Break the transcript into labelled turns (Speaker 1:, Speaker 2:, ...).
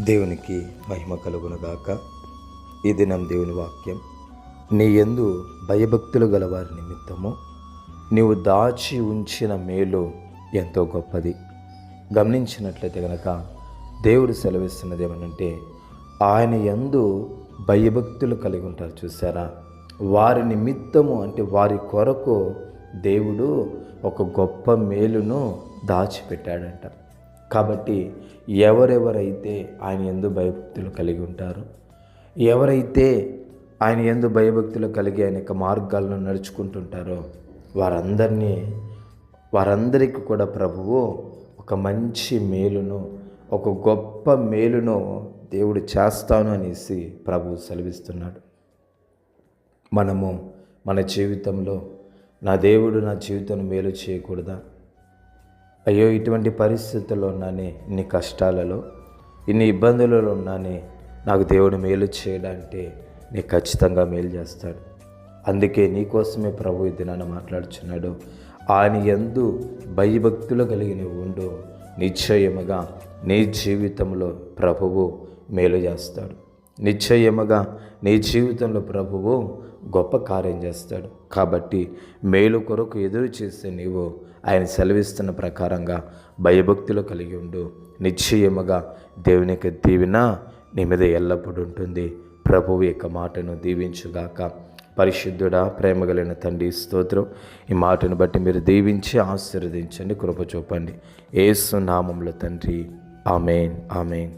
Speaker 1: దేవునికి మహిమ కలుగునుగాక. ఈ దినం దేవుని వాక్యం, నీ యందు భయభక్తులు గలవారి నిమిత్తము నీవు దాచి ఉంచిన మేలు ఎంతో గొప్పది. గమనించినట్లయితే కనుక దేవుడు సెలవిస్తున్నది ఏమనంటే, ఆయన యందు భయభక్తులు కలిగి ఉంటారు చూసారా, వారి నిమిత్తము అంటే వారి కొరకు దేవుడు ఒక గొప్ప మేలును దాచిపెట్టాడంట. కాబట్టి ఎవరెవరైతే ఆయన యందు భయభక్తులు కలిగి ఉంటారో, ఎవరైతే ఆయన యందు భయభక్తులు కలిగి ఆయన యొక్క మార్గాలను నడుచుకుంటుంటారో వారందరికీ కూడా ప్రభువు ఒక మంచి మేలును, ఒక గొప్ప మేలును దేవుడు చేస్తాను అనేసి ప్రభువు సెలవిస్తున్నాడు. మనము మన జీవితంలో నా దేవుడు నా జీవితం మేలు చేయకూడదా? అయ్యో, ఇటువంటి పరిస్థితుల్లో ఉన్నానే, ఇన్ని కష్టాలలో, ఇన్ని ఇబ్బందులలో ఉన్నానే, నాకు దేవుడు మేలు చేయడంటే నీకు ఖచ్చితంగా మేలు చేస్తాడు. అందుకే నీకోసమే ప్రభు ఈ దినాన మాట్లాడుచున్నాడు. ఆయన యందు భయభక్తులు కలిగిన ఉండు, నిశ్చయముగా నీ జీవితంలో ప్రభువు మేలు చేస్తాడు. నిశ్చయముగా నీ జీవితంలో ప్రభువు గొప్ప కార్యం చేస్తాడు. కాబట్టి మేలు కొరకు ఎదురు చేస్తే నీవు ఆయన సెలవిస్తున్న ప్రకారంగా భయభక్తులు కలిగి ఉండు. నిశ్చయముగా దేవుని యొక్క దీవెన నీ మీద ఎల్లప్పుడూ ఉంటుంది. ప్రభువు యొక్క మాటను దీవించుగాక. పరిశుద్ధుడా, ప్రేమ కలిగిన తండ్రి, స్తోత్రం. ఈ మాటను బట్టి మీరు దీవించి ఆశీర్వదించండి, కృప చూపండి. యేసు నామములో తండ్రి, ఆమేన్, ఆమేన్.